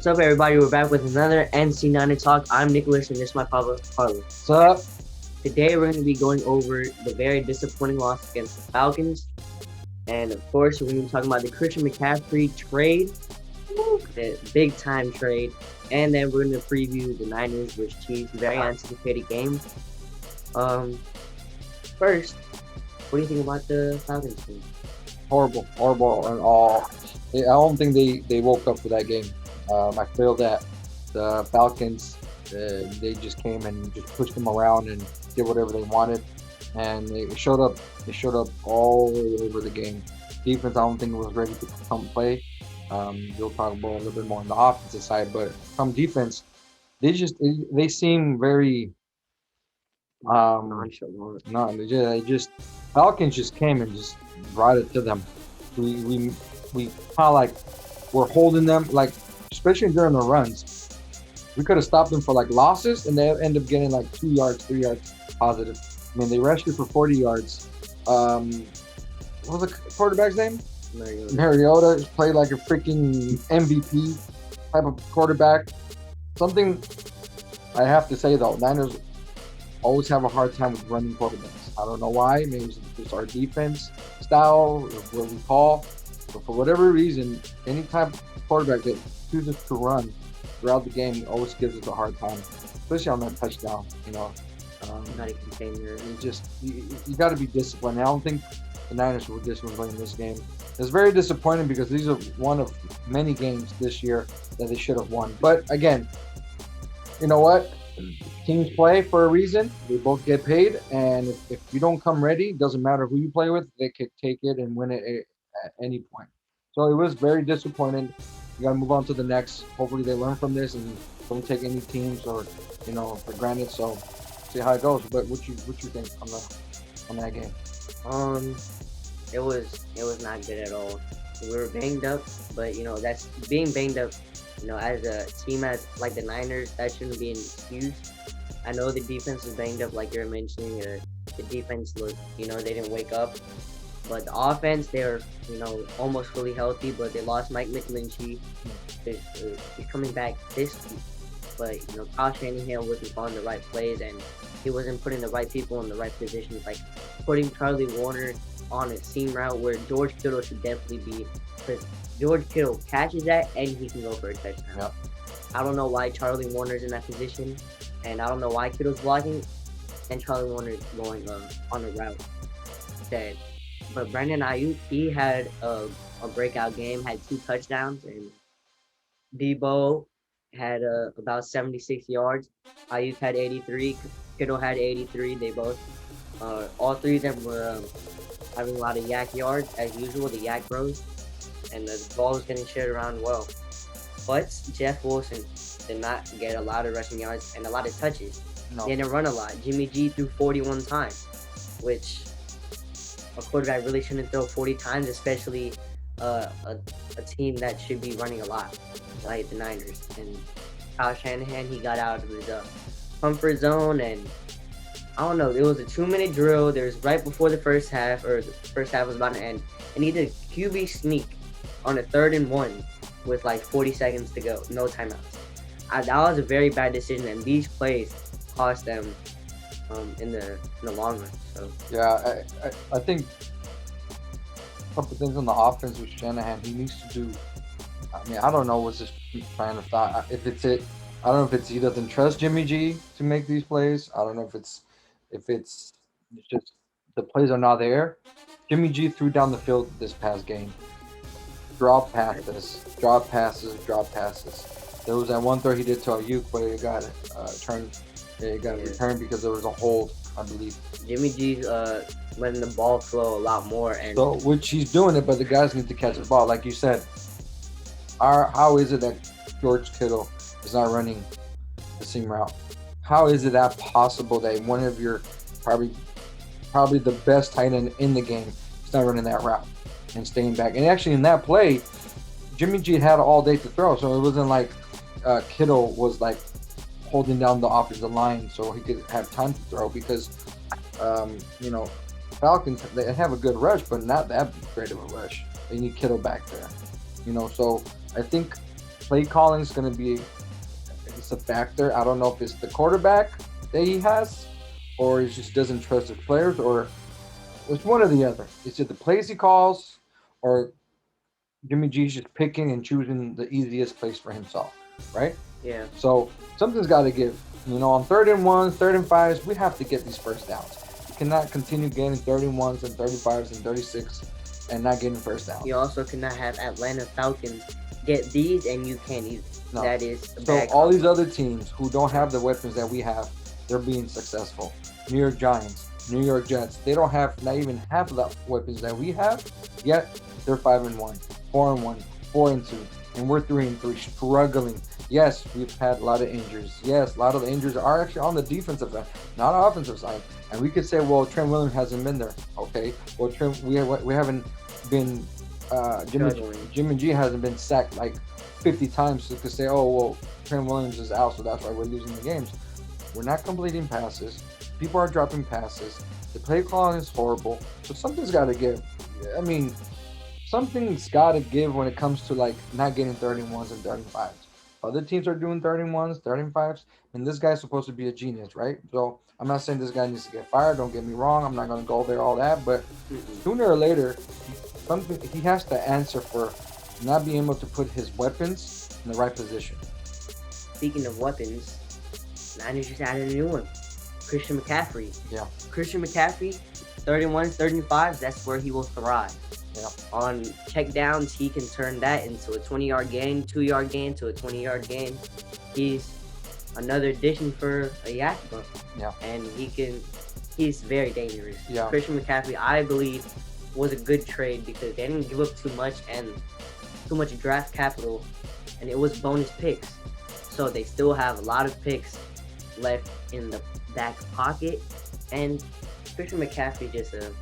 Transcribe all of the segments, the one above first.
What's up, everybody? We're back with another NC90 Talk. I'm Nicholas, and this is my father, Carlos. What's up? Today, we're going to be going over the very disappointing loss against the Falcons. And, of course, we're going to be talking about the Christian McCaffrey trade, the big-time trade. And then we're going to preview the Niners vs. Chiefs, very anticipated game. First, what do you think about the Falcons team? Horrible and all. I don't think they woke up for that game. I feel that the Falcons, they just came and just pushed them around and did whatever they wanted, and they showed up. They showed up all over the game. Defense, I don't think was ready to come play. We'll talk about a little bit more on the offensive side, but from defense, they seem very Nonchalant. no, they just Falcons just came and just brought it to them. We kind of like were holding them, like especially during the runs. We could have stopped them for like losses, and they end up getting like 2 yards, 3 yards positive. I mean, they rushed it for 40 yards. What was the quarterback's name? Mariota played like a freaking MVP type of quarterback. Something I have to say though, Niners always have a hard time with running quarterbacks. I don't know why. Maybe it's just our defense style, or what we call. But for whatever reason, any type of quarterback that chooses to run throughout the game always gives us a hard time, especially on that touchdown. Not a container. You got to be disciplined. I don't think the Niners were disciplined in this game. It's very disappointing because these are one of many games this year that they should have won. But again, you know what? Teams play for a reason. They both get paid, and if you don't come ready, it doesn't matter who you play with. They could take it and win it at any point. So it was very disappointing. You got to move on to the next. Hopefully, they learn from this and don't take any teams or for granted. So see how it goes. But what you think on that game? It was not good at all. We were banged up, but that's being banged up. As a team as like the Niners, that shouldn't be an excuse. I know the defense is banged up, like you're mentioning. The defense looked, they didn't wake up. But the offense, they're, almost fully healthy, but they lost Mike McGlinchey. He's coming back this week. But, Kyle Shanahan wasn't calling the right plays, and he wasn't putting the right people in the right positions, like putting Charlie Warner on a seam route where George Kittle should definitely be, because George Kittle catches that and he can go for a touchdown. Yep. I don't know why Charlie Warner's in that position, and I don't know why Kittle's blocking and Charlie Warner's going on a route instead. But Brandon Ayuk, he had a breakout game, had 2 touchdowns, and Debo had about 76 yards. Ayuk had 83, Kittle had 83. They both, all three of them were having a lot of yak yards, as usual, the yak bros, and the ball was getting shared around well. But Jeff Wilson did not get a lot of rushing yards and a lot of touches. No. He didn't run a lot. Jimmy G threw 41 times, which a quarterback really shouldn't throw 40 times, especially a team that should be running a lot, like the Niners. And Kyle Shanahan, he got out of his comfort zone, and I don't know, it was a 2-minute drill. There was right before the first half, or the first half was about to end, and he did a QB sneak on a 3rd and 1 with like 40 seconds to go, no timeouts. That was a very bad decision, and these plays cost them in the long run. So yeah, I think a couple things on the offense with Shanahan. He needs to do. I mean, I don't know what's his plan of thought. If it's it, I don't know if it's he doesn't trust Jimmy G to make these plays. I don't know if it's just the plays are not there. Jimmy G threw down the field this past game. Drop passes. There was that one throw he did to Ayuk, but it got turned. It got returned because there was a hold, I believe. Jimmy G's letting the ball flow a lot more, and so which he's doing it, but the guys need to catch the ball, like you said. How is it that George Kittle is not running the seam route? How is it that possible that one of your probably the best tight end in the game is not running that route and staying back? And actually, in that play, Jimmy G had all day to throw, so it wasn't like Kittle was like holding down the offensive line so he could have time to throw, because Falcons, they have a good rush, but not that great of a rush. They need Kittle back there. So I think Play calling is going to be it's a factor. I don't know if it's the quarterback that he has, or he just doesn't trust his players, or it's one or the other. It's either the plays he calls, or Jimmy G's just picking and choosing the easiest place for himself, right? Yeah. So something's got to give. On 3rd and 1s, 3rd and 5s, we have to get these first downs. You cannot continue getting 3rd and 1s and 35s and 36 and not getting first down. You also cannot have Atlanta Falcons get these and you can't either. No. That is a So bad all these combo. other teams who don't have the weapons that we have, they're being successful. New York Giants, New York Jets, they don't have not even half of the weapons that we have, yet they're 5-1, 4-1, 4-2, and we're 3-3, struggling. Yes, we've had a lot of injuries. Yes, a lot of the injuries are actually on the defensive side, not offensive side. And we could say, well, Trent Williams hasn't been there. Okay, well, we haven't been. Jimmy G hasn't been sacked like 50 times. So we could say, oh, well, Trent Williams is out, so that's why we're losing the games. We're not completing passes. People are dropping passes. The play calling is horrible. So something's got to give. I mean, something's got to give when it comes to like not getting 31s and 35s. Other teams are doing 31s, 35s, and this guy's supposed to be a genius, right? So I'm not saying this guy needs to get fired. Don't get me wrong. I'm not going to go there, all that. But sooner or later, he has to answer for not being able to put his weapons in the right position. Speaking of weapons, Niners just added a new one. Christian McCaffrey. Yeah. Christian McCaffrey, 31s, 35s, that's where he will thrive. Yeah. On check downs, he can turn that into a 20-yard gain, 2-yard gain to a 20-yard gain. He's another addition for a Yakima. Yeah. And he's very dangerous. Yeah. Christian McCaffrey, I believe, was a good trade because they didn't give up too much and too much draft capital, and it was bonus picks. So they still have a lot of picks left in the back pocket, and Christian McCaffrey just a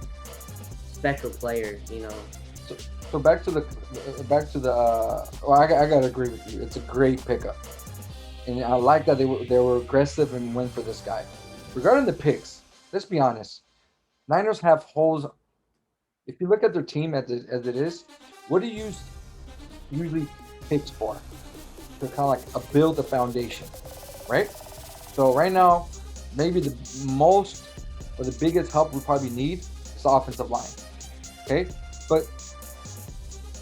special player, So back to the well, I gotta agree with you. It's a great pickup, and I like that they were aggressive and went for this guy. Regarding the picks, let's be honest. Niners have holes. If you look at their team as it is, what do you use usually picks for? To kind of like build a foundation, right? So right now, maybe the most or the biggest help we probably need is the offensive line. Okay, but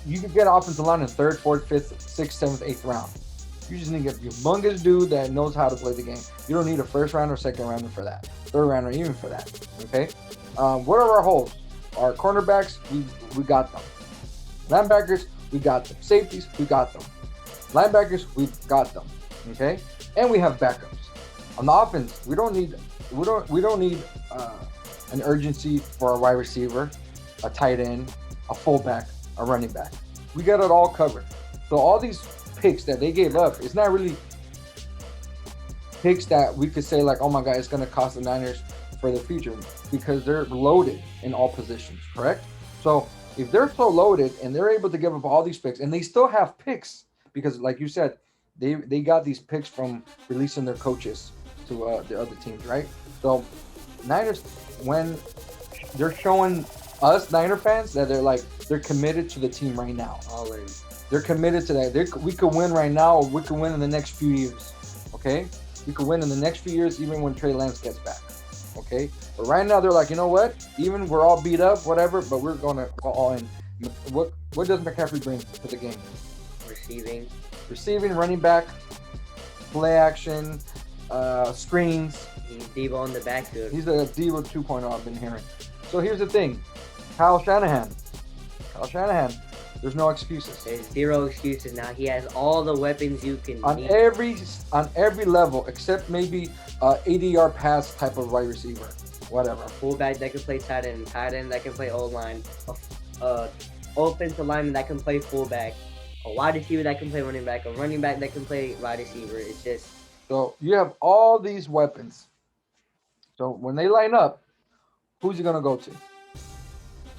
you can get an offensive line in 3rd, 4th, 5th, 6th, 7th, 8th round. You just need to get a humongous dude that knows how to play the game. You don't need a 1st rounder, 2nd rounder for that, 3rd rounder even for that. Okay, what are our holes? Our cornerbacks, we got them. Linebackers, we got them. Safeties, we got them. Linebackers, we've got them. Okay, and we have backups. On the offense, we don't need an urgency for a wide receiver, a tight end, a fullback, a running back. We got it all covered. So all these picks that they gave up, it's not really picks that we could say like, oh my God, it's going to cost the Niners for the future because they're loaded in all positions, correct? So if they're so loaded and they're able to give up all these picks and they still have picks because like you said, they got these picks from releasing their coaches to the other teams, right? So Niners, when they're showing us Niner fans that they're committed to the team right now. All in. They're committed to that. We could win right now, or we could win in the next few years. Okay, we could win in the next few years, even when Trey Lance gets back. Okay, but right now they're like, you know what? Even we're all beat up, whatever, but we're gonna go all in. What does McCaffrey bring to the game? Receiving, running back, play action, screens. He's Deebo in the backfield. He's a Deebo 2.0 I've been hearing. So here's the thing. Kyle Shanahan, there's no excuses. There's zero excuses now. He has all the weapons you can need. On every level, except maybe 80-yard pass type of wide receiver. Whatever. A fullback that can play tight end that can play O-line, offensive lineman that can play fullback, a wide receiver that can play running back, a running back that can play wide receiver. It's just... So you have all these weapons. So when they line up, who's he going to go to?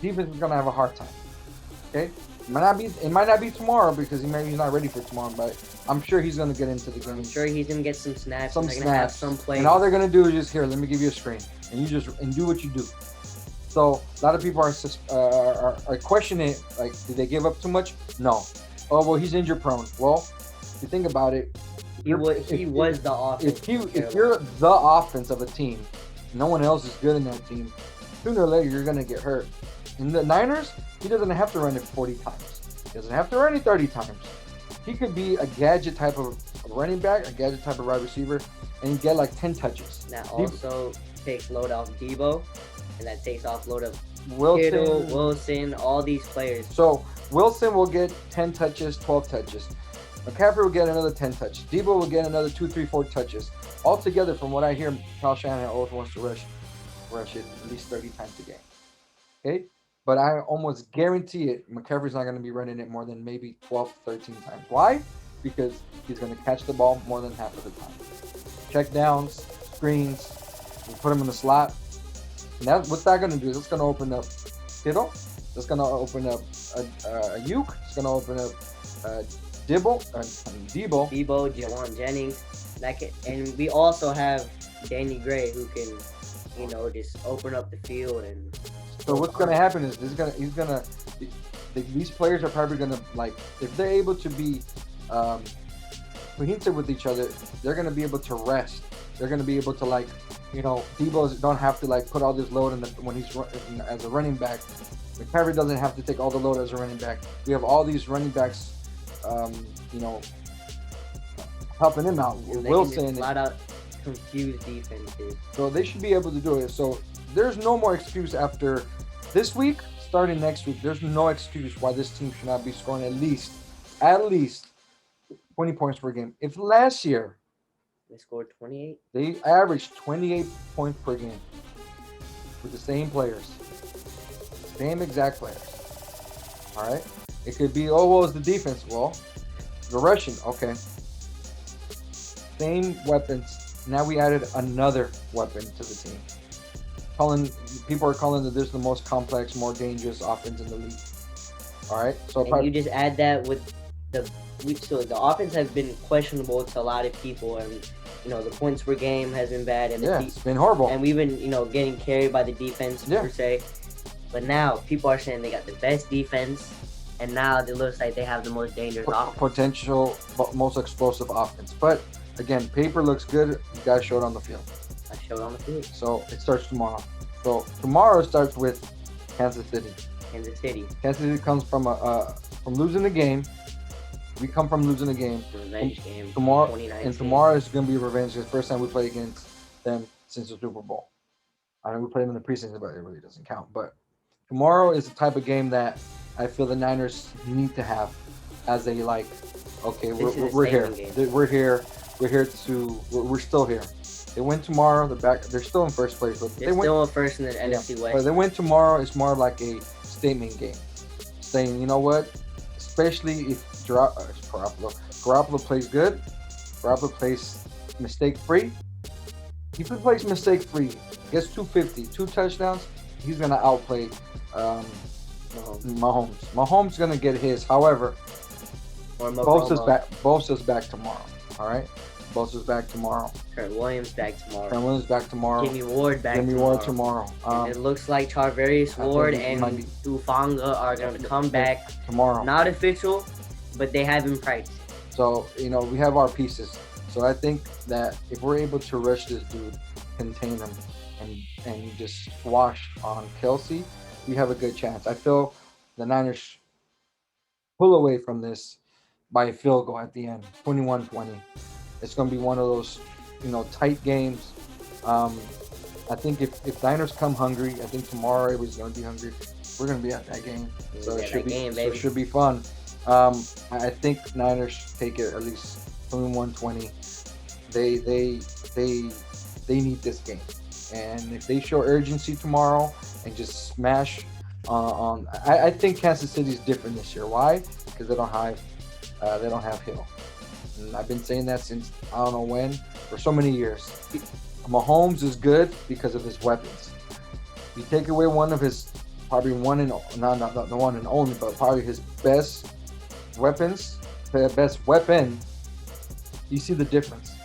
Defense is going to have a hard time. Okay? It might not be tomorrow because he's not ready for tomorrow, but I'm sure he's going to get into the game. I'm sure he's going to get some snaps. They're going to have some plays. And all they're going to do is just, here, let me give you a screen. And do what you do. So a lot of people are questioning, like, did they give up too much? No. Oh, well, he's injury prone. Well, you think about it, He was the offense. if you're the offense of a team, no one else is good in that team. Sooner or later, you're gonna get hurt. In the Niners, he doesn't have to run it 40 times. He doesn't have to run it 30 times. He could be a gadget type of running back, a gadget type of wide receiver, and get like 10 touches. That also takes load off Debo, and that takes off load of Wilson, Kittle, Wilson, all these players. So Wilson will get 10 touches, 12 touches. McCaffrey will get another 10 touches. Debo will get another 2, 3, 4 touches. Altogether, from what I hear, Kyle Shanahan always wants to rush it at least 30 times a game. Okay? But I almost guarantee it, McCaffrey's not going to be running it more than maybe 12, 13 times. Why? Because he's going to catch the ball more than half of the time. Check downs, screens, we put him in the slot. And what's that going to do? Is it's going to open up Kittle. It's going to open up Ayuk. It's going to open up Debo, Jawan Jennings. And we also have Danny Gray, who can, just open up the field. And so what's going to happen is these players are probably going to, like, if they're able to be cohesive with each other, they're going to be able to rest. They're going to be able to, like, Debo don't have to, like, put all this load when he's as a running back. McCaffrey doesn't have to take all the load as a running back. We have all these running backs, helping him out. Wilson, flat out confused defenses. So they should be able to do it. So there's no more excuse after this week. Starting next week, there's no excuse why this team should not be scoring at least 20 points per game. If last year they scored 28, they averaged 28 points per game with the same players, same exact players. All right. It could be, it's the defense. Well, the rushing, okay. Same weapons. Now we added another weapon to the team. People are calling that this is the most complex, more dangerous offense in the league. All right. So you just add that with the offense has been questionable to a lot of people, and the points per game has been bad, and it's been horrible. And we've been getting carried by the defense per se. But now people are saying they got the best defense. And now it looks like they have the most dangerous offense. Potential, most explosive offense. But again, paper looks good. You guys show it on the field. I showed on the field. So it starts tomorrow. So tomorrow starts with Kansas City. Kansas City comes from losing the game. We come from losing the game. Revenge game. Tomorrow is going to be revenge. It's the first time we play against them since the Super Bowl. I know we played them in the preseason, but it really doesn't count. But tomorrow is the type of game that I feel the Niners need to have as a, like, okay, we're here. We're here. We're still here. They win tomorrow. They're still in first place, but they're still in first in the NFC West. But they win tomorrow. It's more like a statement game, saying, you know what? Especially if Garoppolo plays good, Garoppolo plays mistake-free. If he plays mistake-free, gets 250, 2 touchdowns, he's gonna outplay Mahomes. Mahomes gonna get his. However, Bosa's back tomorrow. All right, Bosa's back tomorrow. Trent Williams back tomorrow. Jimmy Ward tomorrow. And it looks like Charvarius Ward and Hufanga are gonna come back tomorrow. Not official, but they have been practicing. So we have our pieces. So I think that if we're able to rush this dude, contain him, and just squash on Kelsey, we have a good chance. I feel the Niners pull away from this by a field goal at the end, 21-20. It's going to be one of those, tight games. I think if Niners come hungry, I think tomorrow everybody's going to be hungry. We're going to be at that game, so it should be fun. I think Niners take it at least 21-20. They need this game, and if they show urgency tomorrow and just smash I think Kansas City is different this year. Why? Because they don't have Hill. And I've been saying that since I don't know when, for so many years. Mahomes is good because of his weapons. You take away one of his, probably one and not the one and only, but probably his best weapons, the best weapon. You see the difference.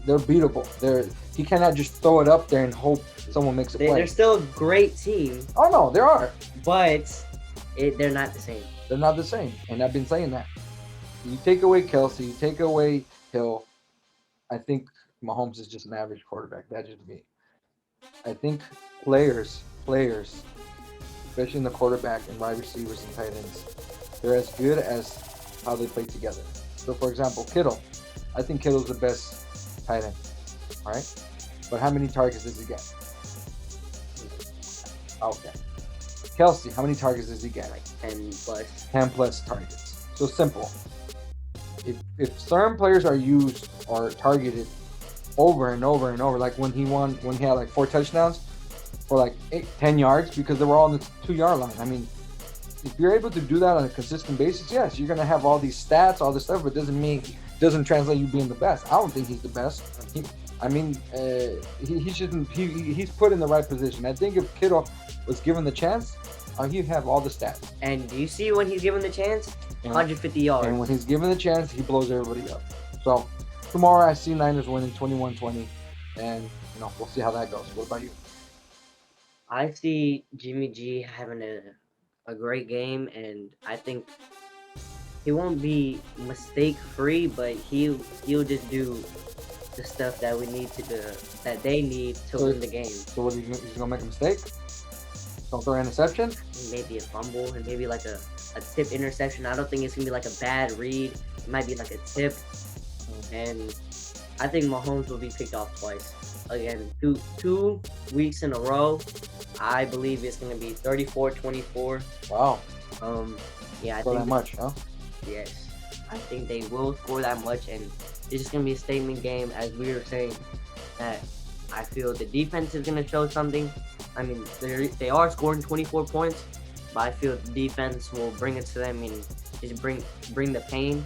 They're beatable. He cannot just throw it up there and hope someone makes a play. They're still a great team. Oh no, they are. But they're not the same. They're not the same, and I've been saying that. You take away Kelsey, you take away Hill. I think Mahomes is just an average quarterback. That's just me. I think players, especially in the quarterback and wide receivers and tight ends, they're as good as how they play together. So, for example, Kittle, I think Kittle's the best tight end. All right, but how many targets does he get? Okay. Kelsey, how many targets does he get? Like 10 plus. 10 plus targets. So simple. If certain players are used or targeted over and over and over, like when he had like 4 touchdowns for like 10 yards because they were all on the 2-yard line. I mean, if you're able to do that on a consistent basis, yes, you're gonna have all these stats, all this stuff, but doesn't translate you being the best. I don't think he's the best. He's put in the right position. I think if Kittle was given the chance, he'd have all the stats. And do you see when he's given the chance? And, 150 yards. And when he's given the chance, he blows everybody up. So tomorrow I see Niners winning 21-20, and we'll see how that goes. What about you? I see Jimmy G having a great game, and I think he won't be mistake free, but he'll just do the stuff that that they need to win the game. So what, he's gonna make a mistake? Don't throw an interception? Maybe a fumble and maybe like a tip interception. I don't think it's gonna be like a bad read. It might be like a tip, and I think Mahomes will be picked off twice. Again, two weeks in a row. I believe it's gonna be 34-24. Wow. Yeah, I think that much, huh? Yes, I think they will score that much, and it's just gonna be a statement game. As we were saying, that I feel the defense is gonna show something. I mean, they are scoring 24 points, but I feel the defense will bring it to them and just bring the pain.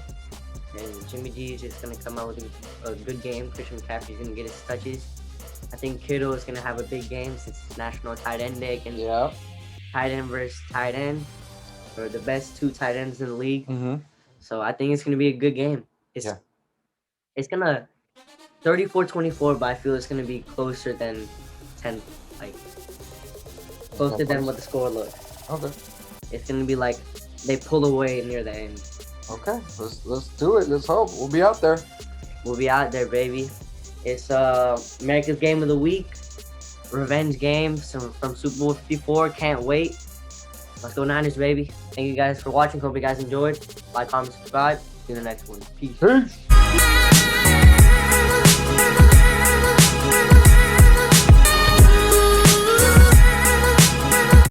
And Jimmy G is just gonna come out with a good game. Christian McCaffrey is gonna get his touches. I think Kittle is gonna have a big game since it's National Tight End Day, and tight end versus tight end, or the best 2 tight ends in the league. Mm-hmm. So I think it's gonna be a good game. It's gonna 34-24, but I feel it's gonna be closer than 10, like closer than what the score looks. Okay. It's gonna be like they pull away near the end. Okay, let's do it. Let's hope we'll be out there. We'll be out there, baby. It's America's Game of the Week, revenge game from Super Bowl 54. Can't wait. Let's go Niners, baby. Thank you guys for watching. Hope you guys enjoyed. Like, comment, subscribe. See you in the next one. Peace. Peace.